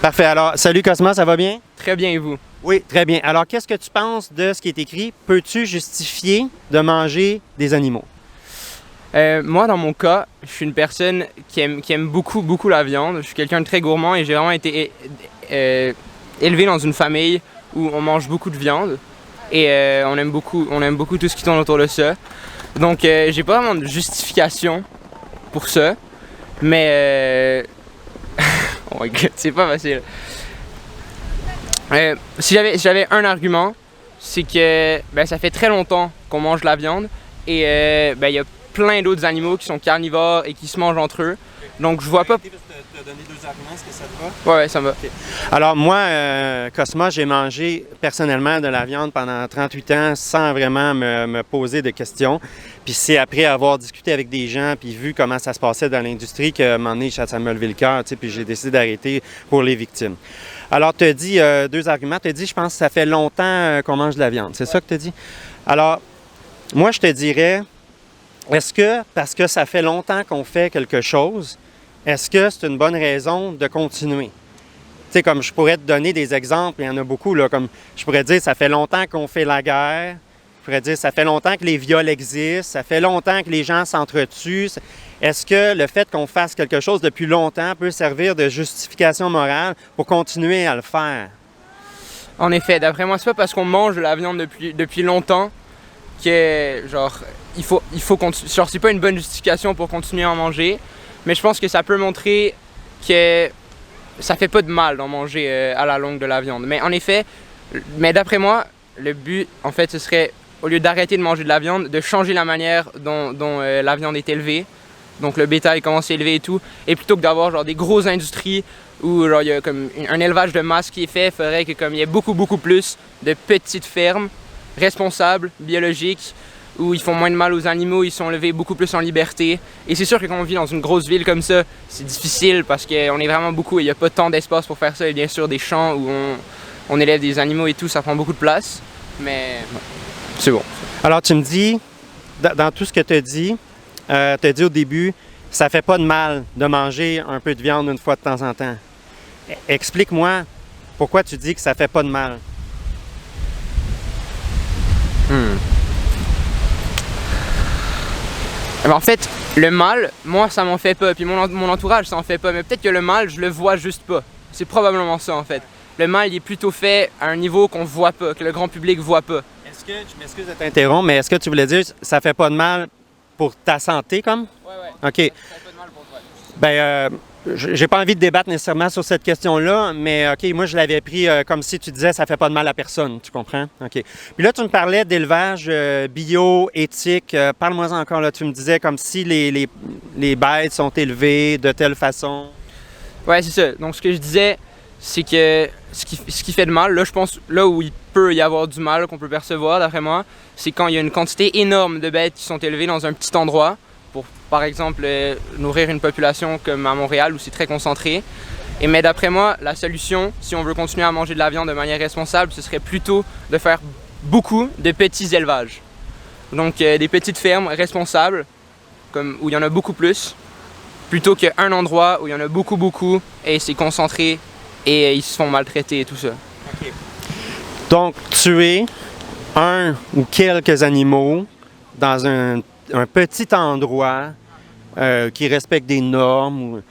Parfait. Alors, salut Cosma, ça va bien? Très bien, et vous? Oui, très bien. Alors, qu'est-ce que tu penses de ce qui est écrit? Peux-tu justifier de manger des animaux? Moi, dans mon cas, je suis une personne qui aime beaucoup, beaucoup la viande. Je suis quelqu'un de très gourmand et j'ai vraiment été élevé dans une famille où on mange beaucoup de viande et on aime beaucoup tout ce qui tourne autour de ça. Donc, j'ai pas vraiment de justification pour ça, mais oh my god, c'est pas facile. Si j'avais un argument, c'est que ça fait très longtemps qu'on mange de la viande et il y a plein d'autres animaux qui sont carnivores et qui se mangent entre eux. Donc je vois pas. Tu as donné deux arguments, est-ce que ça te va? Ouais, ça me va. Okay. Alors moi, Cosma, j'ai mangé personnellement de la viande pendant 38 ans sans vraiment me poser de questions. Puis c'est après avoir discuté avec des gens puis vu comment ça se passait dans l'industrie qu'à un moment donné, ça m'a levé le cœur, puis j'ai décidé d'arrêter pour les victimes. Alors tu as dit deux arguments. Tu as dit, je pense que ça fait longtemps qu'on mange de la viande. C'est ça que tu as dit? Alors, moi, je te dirais, est-ce que, parce que ça fait longtemps qu'on fait quelque chose, est-ce que c'est une bonne raison de continuer? Tu sais, comme je pourrais te donner des exemples, il y en a beaucoup, là, comme je pourrais dire, ça fait longtemps qu'on fait la guerre, je pourrais dire, ça fait longtemps que les viols existent, ça fait longtemps que les gens s'entretuent. Est-ce que le fait qu'on fasse quelque chose depuis longtemps peut servir de justification morale pour continuer à le faire? En effet, d'après moi, c'est pas parce qu'on mange de la viande depuis longtemps que, genre, il faut continuer. Genre, c'est pas une bonne justification pour continuer à en manger, mais je pense que ça peut montrer que ça fait pas de mal d'en manger à la longue de la viande. Mais en effet, d'après moi, le but, en fait, ce serait, au lieu d'arrêter de manger de la viande, de changer la manière dont la viande est élevée. Donc le bétail commence à élever et tout. Et plutôt que d'avoir genre des grosses industries où il y a comme un élevage de masse qui est fait, il faudrait que comme il y ait beaucoup plus de petites fermes responsables, biologiques, où ils font moins de mal aux animaux, ils sont élevés beaucoup plus en liberté. Et c'est sûr que quand on vit dans une grosse ville comme ça, c'est difficile parce qu'on est vraiment beaucoup et il n'y a pas tant d'espace pour faire ça. Et bien sûr des champs où on élève des animaux et tout, ça prend beaucoup de place. Mais c'est bon. Alors tu me dis, dans tout ce que tu as dit au début, ça fait pas de mal de manger un peu de viande une fois de temps en temps. Explique-moi pourquoi tu dis que ça fait pas de mal. En fait, le mal, moi ça m'en fait pas, puis mon entourage ça en fait pas, mais peut-être que le mal, je le vois juste pas. C'est probablement ça en fait. Le mal, il est plutôt fait à un niveau qu'on voit pas, que le grand public voit pas. Est-ce que, je m'excuse de t'interrompre, mais est-ce que tu voulais dire que ça fait pas de mal pour ta santé, comme? Ouais. OK. Ça fait pas de mal pour toi. J'ai pas envie de débattre nécessairement sur cette question-là, mais OK, moi, je l'avais pris comme si tu disais ça fait pas de mal à personne, tu comprends? OK. Puis là, tu me parlais d'élevage bio, éthique. Parle-moi encore, là. Tu me disais comme si les bêtes sont élevées de telle façon. Ouais, c'est ça. Donc, ce que je disais, c'est que ce qui fait de mal, là, je pense, là où il peut y avoir du mal qu'on peut percevoir, d'après moi, c'est quand il y a une quantité énorme de bêtes qui sont élevées dans un petit endroit pour, par exemple, nourrir une population comme à Montréal où c'est très concentré. Mais d'après moi, la solution, si on veut continuer à manger de la viande de manière responsable, ce serait plutôt de faire beaucoup de petits élevages. Donc, des petites fermes responsables, où il y en a beaucoup plus, plutôt qu'un endroit où il y en a beaucoup et c'est concentré et ils se font maltraiter et tout ça. OK. Donc, tuer un ou quelques animaux dans un petit endroit qui respecte des normes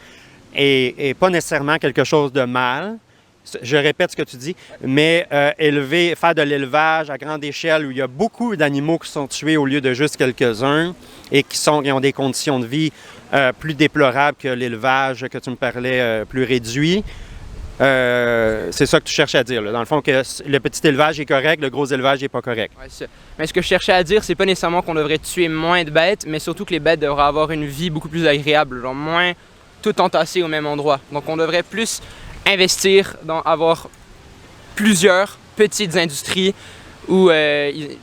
et pas nécessairement quelque chose de mal. Je répète ce que tu dis, mais faire de l'élevage à grande échelle où il y a beaucoup d'animaux qui sont tués au lieu de juste quelques-uns et qui ont des conditions de vie plus déplorables que l'élevage que tu me parlais plus réduit. C'est ça que tu cherches à dire, là. Dans le fond, que le petit élevage est correct, le gros élevage n'est pas correct. Ouais, c'est ça. Mais ce que je cherchais à dire, c'est pas nécessairement qu'on devrait tuer moins de bêtes, mais surtout que les bêtes devraient avoir une vie beaucoup plus agréable, genre moins tout entassé au même endroit. Donc on devrait plus investir dans avoir plusieurs petites industries où il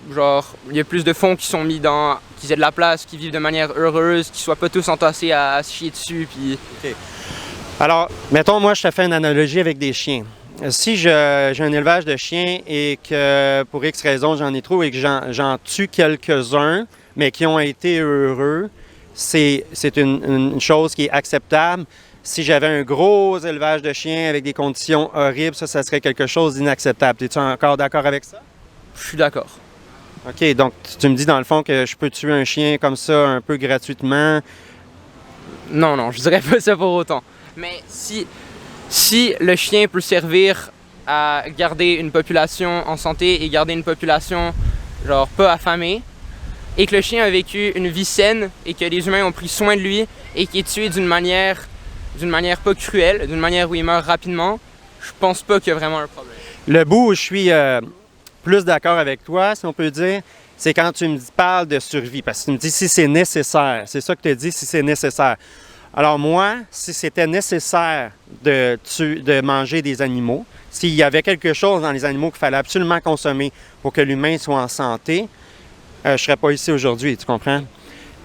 y a plus de fonds qui sont mis dans, qu'ils aient de la place, qui vivent de manière heureuse, qui soient pas tous entassés à se chier dessus. Puis... Okay. Alors, mettons, moi, je te fais une analogie avec des chiens. Si j'ai un élevage de chiens et que, pour X raisons, j'en ai trop et que j'en tue quelques-uns, mais qui ont été heureux, c'est une chose qui est acceptable si j'avais un gros élevage de chiens avec des conditions horribles, ça serait quelque chose d'inacceptable. Es-tu encore d'accord avec ça? Je suis d'accord. OK, donc tu me dis dans le fond que je peux tuer un chien comme ça un peu gratuitement? Non, je dirais pas ça pour autant. Mais si le chien peut servir à garder une population en santé et garder une population genre pas affamée, et que le chien a vécu une vie saine et que les humains ont pris soin de lui et qu'il est tué d'une manière pas cruelle, d'une manière où il meurt rapidement, je pense pas qu'il y a vraiment un problème. Le bout où je suis plus d'accord avec toi, si on peut dire, c'est quand tu me parles de survie, parce que tu me dis si c'est nécessaire. C'est ça que tu dis, si c'est nécessaire. Alors moi, si c'était nécessaire de manger des animaux, s'il y avait quelque chose dans les animaux qu'il fallait absolument consommer pour que l'humain soit en santé, je ne serais pas ici aujourd'hui, tu comprends?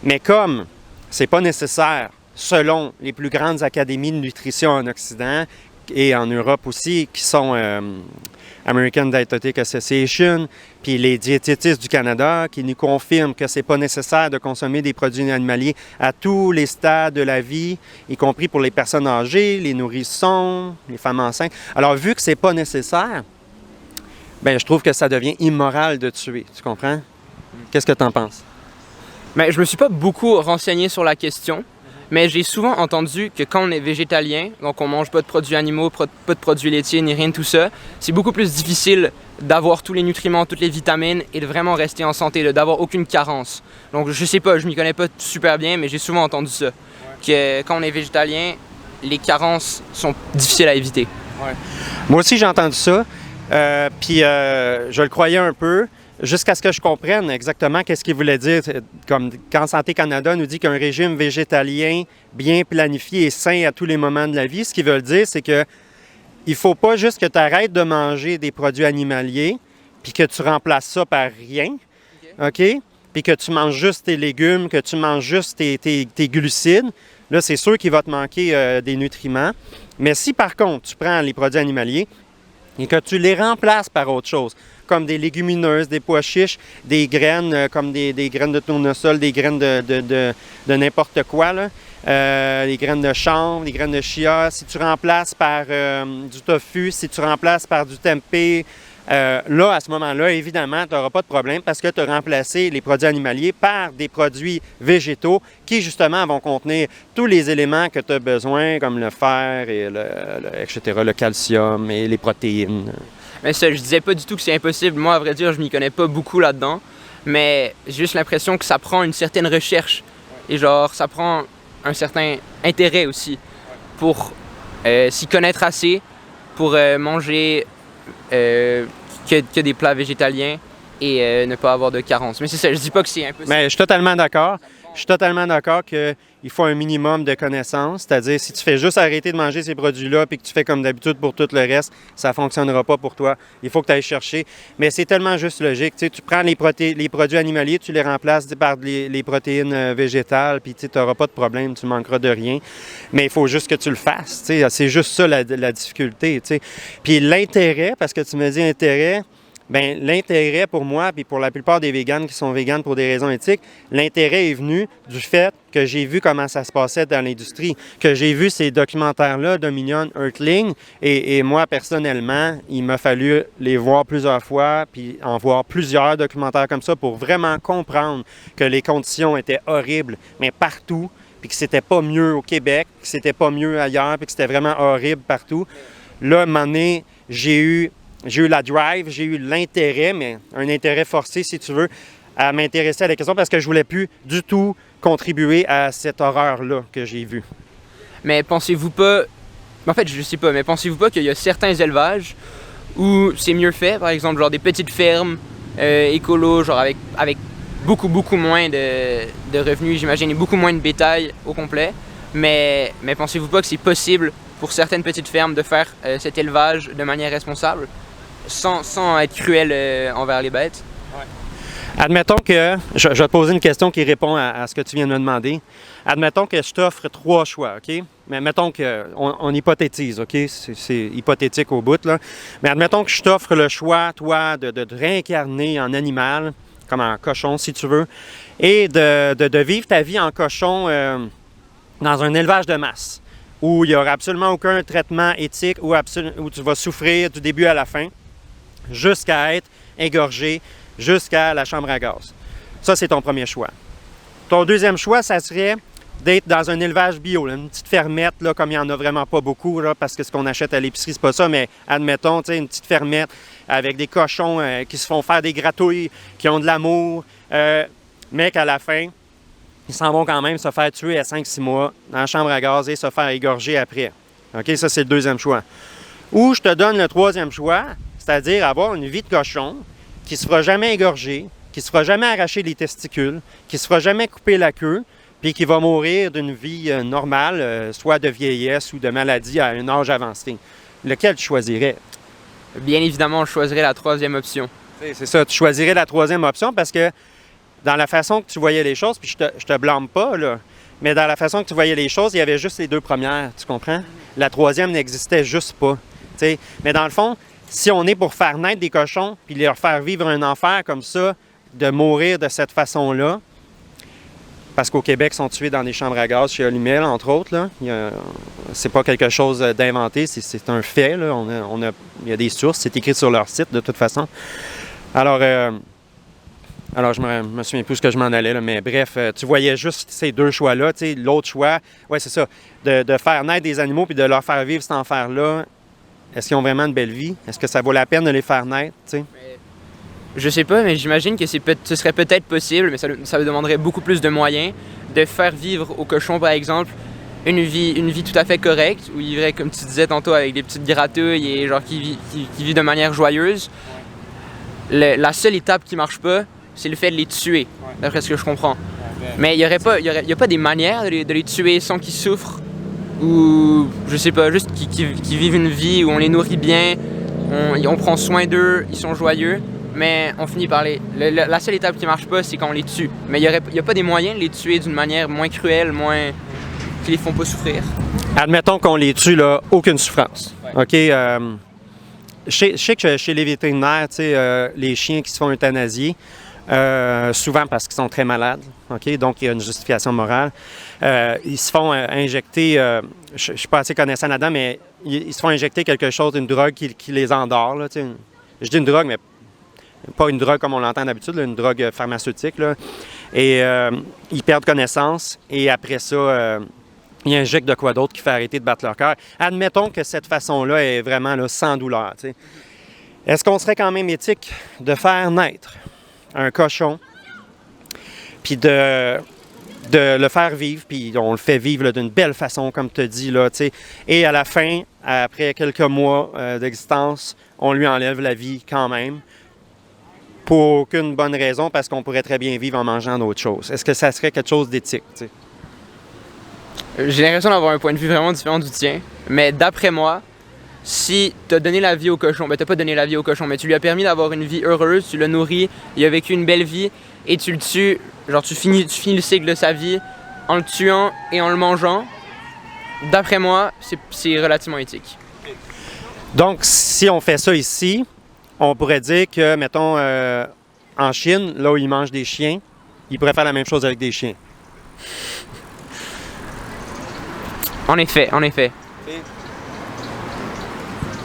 Mais comme c'est pas nécessaire, selon les plus grandes académies de nutrition en Occident et en Europe aussi, qui sont American Dietetic Association, puis les diététistes du Canada, qui nous confirment que c'est pas nécessaire de consommer des produits animaliers à tous les stades de la vie, y compris pour les personnes âgées, les nourrissons, les femmes enceintes. Alors, vu que c'est pas nécessaire, ben je trouve que ça devient immoral de tuer, tu comprends? Qu'est-ce que tu en penses? Mais je me suis pas beaucoup renseigné sur la question, mais j'ai souvent entendu que quand on est végétalien, donc on mange pas de produits animaux, pas de produits laitiers, ni rien de tout ça, c'est beaucoup plus difficile d'avoir tous les nutriments, toutes les vitamines et de vraiment rester en santé, d'avoir aucune carence. Donc je sais pas, je m'y connais pas super bien, mais j'ai souvent entendu ça. Que quand on est végétalien, les carences sont difficiles à éviter. Ouais. Moi aussi j'ai entendu ça, puis je le croyais un peu. Jusqu'à ce que je comprenne exactement qu'est-ce qu'il voulait dire, comme quand Santé Canada nous dit qu'un régime végétalien bien planifié et sain à tous les moments de la vie, ce qu'ils veulent dire, c'est que il faut pas juste que tu arrêtes de manger des produits animaliers puis que tu remplaces ça par rien, OK? Puis que tu manges juste tes légumes, que tu manges juste tes glucides. Là, c'est sûr qu'il va te manquer des nutriments. Mais si, par contre, tu prends les produits animaliers et que tu les remplaces par autre chose, comme des légumineuses, des pois chiches, des graines comme des graines de tournesol, des graines de n'importe quoi, là. Les graines de chanvre, les graines de chia. Si tu remplaces par du tofu, si tu remplaces par du tempeh, là, à ce moment-là, évidemment, tu n'auras pas de problème parce que tu as remplacé les produits animaliers par des produits végétaux qui, justement, vont contenir tous les éléments que tu as besoin, comme le fer, et etc., le calcium et les protéines. Mais ça, je disais pas du tout que c'est impossible. Moi, à vrai dire, je m'y connais pas beaucoup là-dedans. Mais j'ai juste l'impression que ça prend une certaine recherche. Et genre, ça prend un certain intérêt aussi pour s'y connaître assez, pour manger que des plats végétaliens et ne pas avoir de carence. Mais c'est ça, je dis pas que c'est impossible. Mais je suis totalement d'accord. Je suis totalement d'accord qu'il faut un minimum de connaissances. C'est-à-dire, si tu fais juste arrêter de manger ces produits-là puis que tu fais comme d'habitude pour tout le reste, ça ne fonctionnera pas pour toi. Il faut que tu ailles chercher. Mais c'est tellement juste logique. Tu sais, tu prends les produits animaliers, tu les remplaces par les protéines végétales, puis tu n'auras pas de problème, tu manqueras de rien. Mais il faut juste que tu le fasses. Tu sais, c'est juste ça la difficulté. Tu sais. Puis l'intérêt, parce que tu me dis intérêt, bien, l'intérêt pour moi, puis pour la plupart des véganes qui sont véganes pour des raisons éthiques, l'intérêt est venu du fait que j'ai vu comment ça se passait dans l'industrie, que j'ai vu ces documentaires-là, Dominion, Earthling, et moi, personnellement, il m'a fallu les voir plusieurs fois, puis en voir plusieurs documentaires comme ça pour vraiment comprendre que les conditions étaient horribles, mais partout, puis que c'était pas mieux au Québec, que c'était pas mieux ailleurs, puis que c'était vraiment horrible partout. Là, à un moment donné, j'ai eu la drive, j'ai eu l'intérêt, mais un intérêt forcé, si tu veux, à m'intéresser à la question parce que je voulais plus du tout contribuer à cette horreur-là que j'ai vue. Mais pensez-vous pas... En fait, je sais pas, mais pensez-vous pas qu'il y a certains élevages où c'est mieux fait, par exemple, genre des petites fermes écolo, genre avec beaucoup moins de revenus, j'imagine, et beaucoup moins de bétail au complet. Mais pensez-vous pas que c'est possible pour certaines petites fermes de faire cet élevage de manière responsable? Sans être cruel envers les bêtes. Ouais. Admettons que, je vais te poser une question qui répond à ce que tu viens de me demander. Admettons que je t'offre 3 choix, OK? Mais mettons qu'on hypothétise, OK? C'est hypothétique au bout, là. Mais admettons que je t'offre le choix, toi, de te réincarner en animal, comme en cochon, si tu veux, et de vivre ta vie en cochon dans un élevage de masse. où il n'y aura absolument aucun traitement éthique, où tu vas souffrir du début à la fin, jusqu'à être engorgé, jusqu'à la chambre à gaz. Ça, c'est ton premier choix. Ton deuxième choix, ça serait d'être dans un élevage bio, là, une petite fermette, là, comme il n'y en a vraiment pas beaucoup, là, parce que ce qu'on achète à l'épicerie, c'est pas ça, mais admettons, une petite fermette avec des cochons qui se font faire des gratouilles, qui ont de l'amour, mais qu'à la fin, ils s'en vont quand même se faire tuer à 5-6 mois dans la chambre à gaz et se faire égorger après. OK, ça, c'est le deuxième choix. Ou je te donne le troisième choix, c'est-à-dire avoir une vie de cochon qui ne se fera jamais égorger, qui ne se fera jamais arracher les testicules, qui ne se fera jamais couper la queue, puis qui va mourir d'une vie normale, soit de vieillesse ou de maladie à un âge avancé. Lequel tu choisirais? Bien évidemment, je choisirais la troisième option. C'est ça, tu choisirais la troisième option parce que dans la façon que tu voyais les choses, puis je te blâme pas, là, mais dans la façon que tu voyais les choses, il y avait juste les deux premières, tu comprends? La troisième n'existait juste pas. T'sais. Mais dans le fond, si on est pour faire naître des cochons, puis leur faire vivre un enfer comme ça, de mourir de cette façon-là, parce qu'au Québec, ils sont tués dans des chambres à gaz chez Olymel, entre autres. Là. C'est pas quelque chose d'inventé, c'est un fait. Là. Il y a des sources, c'est écrit sur leur site de toute façon. Alors je me souviens plus ce que je m'en allais, là, mais bref, tu voyais juste ces deux choix-là. L'autre choix, ouais, c'est ça, de faire naître des animaux puis de leur faire vivre cet enfer-là. Est-ce qu'ils ont vraiment une belle vie? Est-ce que ça vaut la peine de les faire naître? T'sais? Je sais pas, mais j'imagine que ce serait peut-être possible, mais ça demanderait beaucoup plus de moyens de faire vivre aux cochons, par exemple, une vie tout à fait correcte, où ils vivraient, comme tu disais tantôt, avec des petites gratouilles et genre qui vivent de manière joyeuse. La seule étape qui marche pas, c'est le fait de les tuer, d'après ce que je comprends. Mais il y a pas des manières de les tuer sans qu'ils souffrent, ou je sais pas, juste qu'ils vivent une vie où on les nourrit bien, on prend soin d'eux, ils sont joyeux. Mais on finit par la seule étape qui marche pas, c'est quand on les tue. Mais il n'y a pas des moyens de les tuer d'une manière moins cruelle, qui les font pas souffrir. Admettons qu'on les tue, là, aucune souffrance. Ouais. OK? Je sais que chez les vétérinaires, les chiens qui se font euthanasier, souvent parce qu'ils sont très malades, OK? Donc il y a une justification morale. Ils se font injecter, je ne suis pas assez connaissant là-dedans, mais ils se font injecter quelque chose, une drogue qui les endort. Là, je dis une drogue, mais pas une drogue comme on l'entend d'habitude, là, une drogue pharmaceutique. Là. Et ils perdent connaissance et après ça, ils injectent de quoi d'autre qui fait arrêter de battre leur cœur. Admettons que cette façon-là est vraiment là, sans douleur. T'sais. Est-ce qu'on serait quand même éthique de faire naître un cochon puis de le faire vivre, puis on le fait vivre là, d'une belle façon, comme tu as dit, là, t'sais. Et à la fin, après quelques mois d'existence, on lui enlève la vie quand même, pour aucune bonne raison, parce qu'on pourrait très bien vivre en mangeant d'autres choses. Est-ce que ça serait quelque chose d'éthique? T'sais? J'ai l'impression d'avoir un point de vue vraiment différent du tien, mais d'après moi, si tu as donné la vie au cochon, ben tu n'as pas donné la vie au cochon, mais tu lui as permis d'avoir une vie heureuse, tu l'as nourri, il a vécu une belle vie, et tu le tues, genre tu finis le cycle de sa vie en le tuant et en le mangeant, d'après moi, c'est relativement éthique. Donc, si on fait ça ici, on pourrait dire que, mettons, en Chine, là où ils mangent des chiens, ils pourraient faire la même chose avec des chiens. En effet.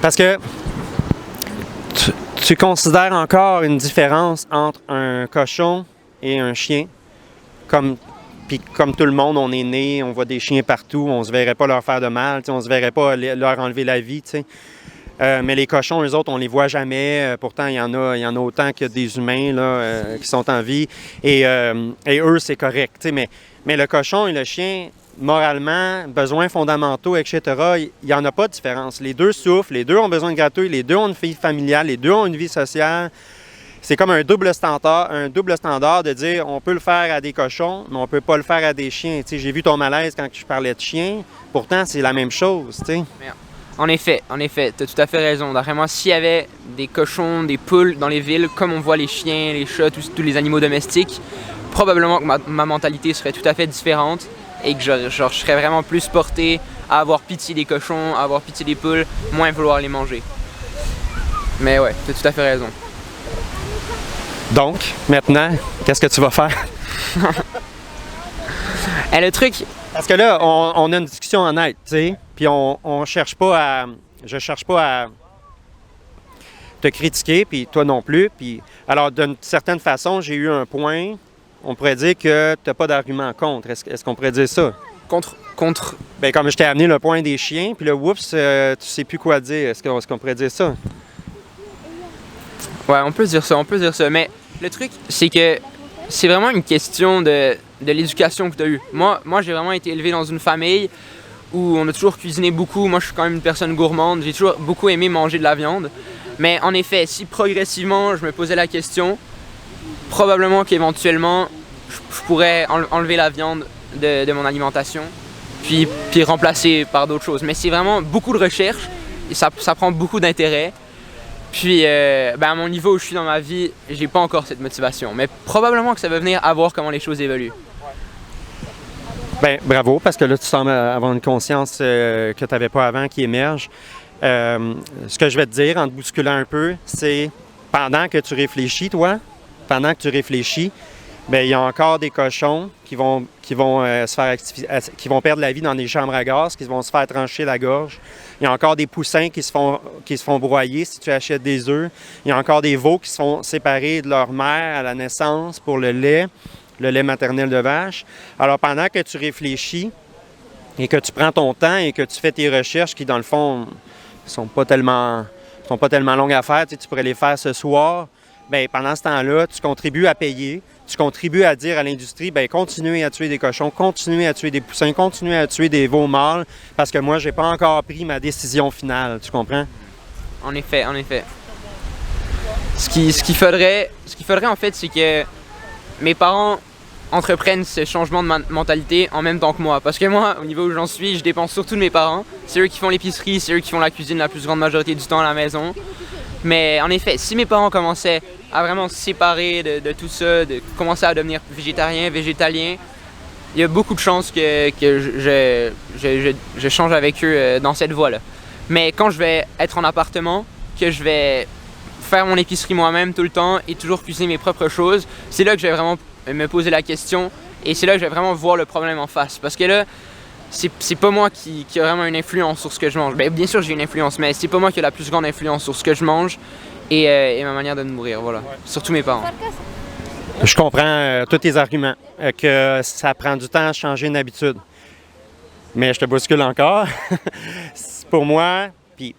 Parce que tu considères encore une différence entre un cochon et un chien. Puis comme tout le monde, on est né, on voit des chiens partout, on se verrait pas leur faire de mal, on se verrait pas leur enlever la vie, tu sais. Mais les cochons, eux autres, on les voit jamais. Pourtant, il y en a autant que des humains là, qui sont en vie. Et eux, c'est correct. Mais le cochon et le chien, moralement, besoins fondamentaux, etc., il n'y en a pas de différence. Les deux souffrent, les deux ont besoin de gratouille, les deux ont une vie familiale, les deux ont une vie sociale. C'est comme un double standard de dire on peut le faire à des cochons, mais on ne peut pas le faire à des chiens. T'sais, j'ai vu ton malaise quand je parlais de chiens. Pourtant, c'est la même chose. T'sais. En effet, tu as tout à fait raison. D'après moi, s'il y avait des cochons, des poules dans les villes, comme on voit les chiens, les chats, tous les animaux domestiques, probablement que ma mentalité serait tout à fait différente et que je serais vraiment plus porté à avoir pitié des cochons, à avoir pitié des poules, moins vouloir les manger. Mais ouais, tu as tout à fait raison. Donc, maintenant, qu'est-ce que tu vas faire? Et le truc, Parce que là, on a une discussion honnête, tu sais, puis on cherche pas à... Je cherche pas à te critiquer, puis toi non plus. Puis, alors, d'une certaine façon, j'ai eu un point, on pourrait dire que tu n'as pas d'argument contre. Est-ce qu'on pourrait dire ça? Contre. Bien, comme je t'ai amené le point des chiens, puis le oups, tu sais plus quoi dire. Est-ce qu'on pourrait dire ça? Ouais, on peut dire ça, mais le truc, c'est que c'est vraiment une question de l'éducation que tu as eue. Moi, j'ai vraiment été élevé dans une famille où on a toujours cuisiné beaucoup. Moi, je suis quand même une personne gourmande. J'ai toujours beaucoup aimé manger de la viande. Mais en effet, si progressivement, je me posais la question, probablement qu'éventuellement, je pourrais enlever la viande de mon alimentation, puis remplacer par d'autres choses. Mais c'est vraiment beaucoup de recherche et ça prend beaucoup d'intérêt. Puis, à mon niveau où je suis dans ma vie, j'ai pas encore cette motivation. Mais probablement que ça va venir à voir comment les choses évoluent. Bien, bravo, parce que là, tu sembles avoir une conscience que tu n'avais pas avant qui émerge. Ce que je vais te dire, en te bousculant un peu, c'est pendant que tu réfléchis, toi, bien, il y a encore des cochons qui vont qui vont perdre la vie dans des chambres à gaz, qui vont se faire trancher la gorge. Il y a encore des poussins qui se font broyer si tu achètes des œufs. Il y a encore des veaux qui se font séparer de leur mère à la naissance pour le lait maternel de vache. Alors, pendant que tu réfléchis et que tu prends ton temps et que tu fais tes recherches qui, dans le fond, sont pas tellement longues à faire, tu pourrais les faire ce soir, bien, pendant ce temps-là, tu contribues à payer, tu contribues à dire à l'industrie, bien, continuez à tuer des cochons, continuez à tuer des poussins, continuez à tuer des veaux mâles, parce que moi, j'ai pas encore pris ma décision finale, tu comprends? En effet. Ce qu'il faudrait en fait, c'est que mes parents entreprennent ce changement de mentalité en même temps que moi. Parce que moi, au niveau où j'en suis, je dépends surtout de mes parents. C'est eux qui font l'épicerie, c'est eux qui font la cuisine la plus grande majorité du temps à la maison. Mais en effet, si mes parents commençaient à vraiment se séparer de tout ça, de commencer à devenir végétalien, il y a beaucoup de chances que je change avec eux dans cette voie-là. Mais quand je vais être en appartement, que je vais faire mon épicerie moi-même tout le temps et toujours cuisiner mes propres choses, c'est là que je vais vraiment me poser la question et c'est là que je vais vraiment voir le problème en face. Parce que là, c'est pas moi qui a vraiment une influence sur ce que je mange. Bien sûr, j'ai une influence, mais c'est pas moi qui a la plus grande influence sur ce que je mange et ma manière de me nourrir, voilà. Surtout mes parents. Je comprends tous tes arguments, que ça prend du temps à changer une habitude. Mais je te bouscule encore. Pour moi, puis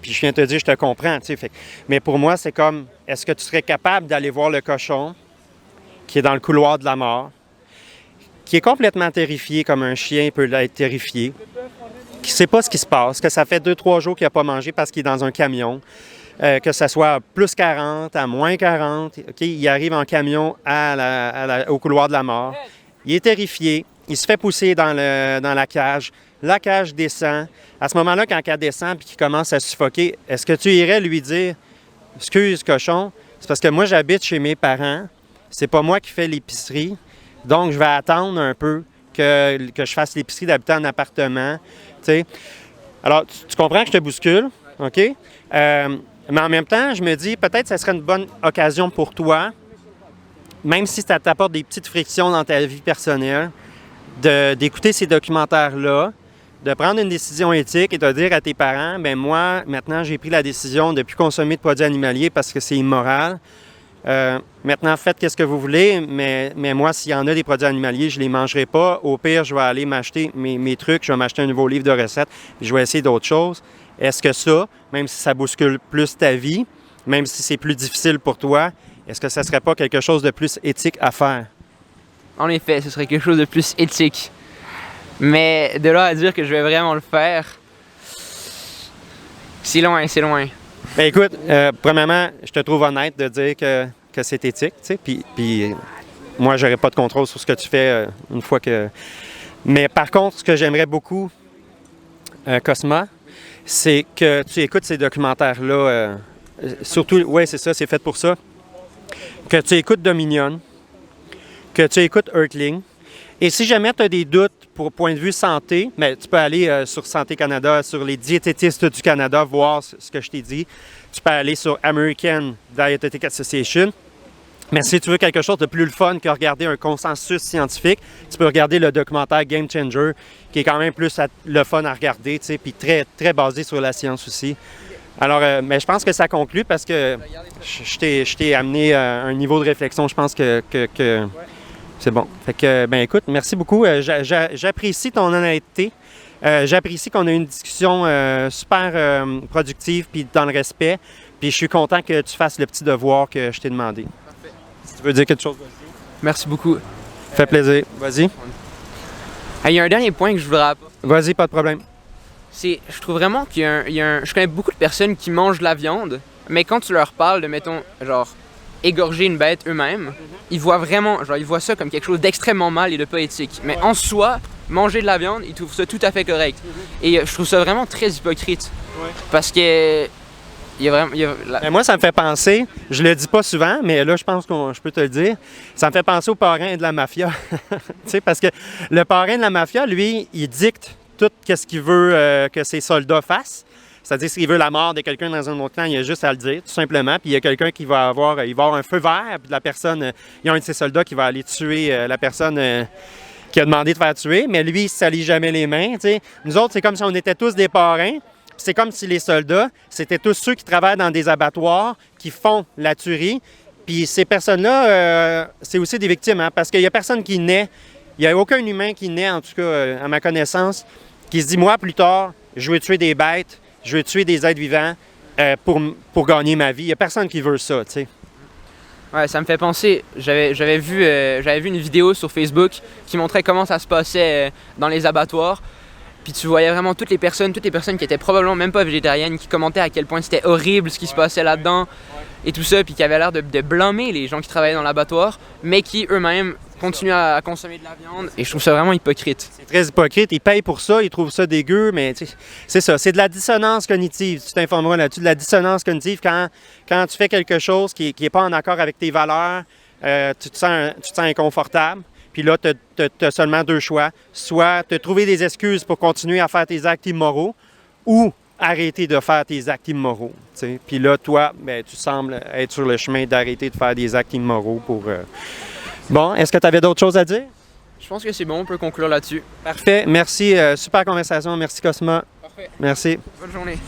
je viens de te dire, je te comprends, tu sais. Mais pour moi, c'est comme, est-ce que tu serais capable d'aller voir le cochon qui est dans le couloir de la mort, qui est complètement terrifié comme un chien peut être terrifié, qui ne sait pas ce qui se passe, que ça fait 2-3 jours qu'il n'a pas mangé parce qu'il est dans un camion, que ça soit à plus 40, à moins 40, okay? Il arrive en camion au couloir de la mort, il est terrifié, il se fait pousser dans la cage descend. À ce moment-là, quand elle descend et qu'il commence à suffoquer, est-ce que tu irais lui dire « Excuse, cochon, c'est parce que moi, j'habite chez mes parents, c'est pas moi qui fais l'épicerie, donc je vais attendre un peu que je fasse l'épicerie d'habiter en appartement. » T'sais. Alors, tu comprends que je te bouscule, OK? Mais en même temps, je me dis, peut-être que ce serait une bonne occasion pour toi, même si ça t'apporte des petites frictions dans ta vie personnelle, d'écouter ces documentaires-là, de prendre une décision éthique et de dire à tes parents, bien moi, maintenant, j'ai pris la décision de ne plus consommer de produits animaliers parce que c'est immoral. Maintenant, faites ce que vous voulez, mais moi, s'il y en a des produits animaliers, je ne les mangerai pas. Au pire, je vais aller m'acheter mes trucs, je vais m'acheter un nouveau livre de recettes, puis je vais essayer d'autres choses. Est-ce que ça, même si ça bouscule plus ta vie, même si c'est plus difficile pour toi, est-ce que ça ne serait pas quelque chose de plus éthique à faire? En effet, ce serait quelque chose de plus éthique. Mais de là à dire que je vais vraiment le faire, c'est loin. Bien, écoute, premièrement, je te trouve honnête de dire que c'est éthique, tu sais, puis moi, j'aurais pas de contrôle sur ce que tu fais une fois que... Mais par contre, ce que j'aimerais beaucoup, Cosma, c'est que tu écoutes ces documentaires-là, surtout, oui, c'est ça, c'est fait pour ça, que tu écoutes Dominion, que tu écoutes Earthling, et si jamais tu as des doutes pour point de vue santé, mais tu peux aller sur Santé Canada, sur les diététistes du Canada, voir ce que je t'ai dit. Tu peux aller sur American Dietetic Association. Mais si tu veux quelque chose de plus le fun que regarder un consensus scientifique, tu peux regarder le documentaire Game Changer, qui est quand même plus le fun à regarder, tu sais, puis très, très basé sur la science aussi. Alors, mais je pense que ça conclut parce que je t'ai amené à un niveau de réflexion, je pense que c'est bon. Fait que, ben écoute, merci beaucoup. J'apprécie ton honnêteté. J'apprécie qu'on ait une discussion super productive puis dans le respect. Puis je suis content que tu fasses le petit devoir que je t'ai demandé. Parfait. Si tu veux dire quelque chose, vas-y. Merci beaucoup. Fait plaisir. Vas-y. Il y a un dernier point que je voudrais apporter. Vas-y, pas de problème. Je trouve vraiment qu'il y a je connais beaucoup de personnes qui mangent de la viande, mais quand tu leur parles de, mettons, genre, égorger une bête eux-mêmes, ils voient vraiment, genre, ils voient ça comme quelque chose d'extrêmement mal et de pas éthique. Mais en soi, manger de la viande, ils trouvent ça tout à fait correct. Et je trouve ça vraiment très hypocrite. Parce que il y a vraiment, Mais moi, ça me fait penser, je le dis pas souvent, mais là, je pense que je peux te le dire, ça me fait penser au parrain de la mafia. Tu sais, parce que le parrain de la mafia, lui, il dicte tout ce qu'il veut que ses soldats fassent. C'est-à-dire, s'il veut la mort de quelqu'un dans un autre camp, il a juste à le dire, tout simplement. Puis il y a quelqu'un qui va avoir, un feu vert, puis la personne, il y a un de ses soldats qui va aller tuer la personne qui a demandé de faire tuer, mais lui, il ne se salit jamais les mains. Tu sais. Nous autres, c'est comme si on était tous des parrains. C'est comme si les soldats, c'était tous ceux qui travaillent dans des abattoirs, qui font la tuerie. Puis ces personnes-là, c'est aussi des victimes, hein, parce qu'il n'y a personne qui naît, il n'y a aucun humain qui naît, en tout cas, à ma connaissance, qui se dit, moi, plus tard, je vais tuer des bêtes, je vais tuer des êtres vivants pour gagner ma vie. Il n'y a personne qui veut ça, tu sais. Ouais, ça me fait penser, j'avais vu une vidéo sur Facebook qui montrait comment ça se passait dans les abattoirs. Puis tu voyais vraiment toutes les personnes qui étaient probablement même pas végétariennes, qui commentaient à quel point c'était horrible ce qui se passait là-dedans et tout ça, puis qui avaient l'air de blâmer les gens qui travaillaient dans l'abattoir, mais qui eux-mêmes continuent à consommer de la viande. Et je trouve ça vraiment hypocrite. C'est très hypocrite. Ils payent pour ça, ils trouvent ça dégueu, mais c'est ça. C'est de la dissonance cognitive. Tu t'informeras là-dessus, de la dissonance cognitive quand tu fais quelque chose qui n'est pas en accord avec tes valeurs, tu te sens inconfortable. Puis là, tu as seulement deux choix. Soit te trouver des excuses pour continuer à faire tes actes immoraux ou arrêter de faire tes actes immoraux. T'sais. Puis là, toi, ben, tu sembles être sur le chemin d'arrêter de faire des actes immoraux pour... Bon, est-ce que tu avais d'autres choses à dire? Je pense que c'est bon, on peut conclure là-dessus. Parfait. Merci. Super conversation. Merci, Cosma. Parfait. Merci. Bonne journée.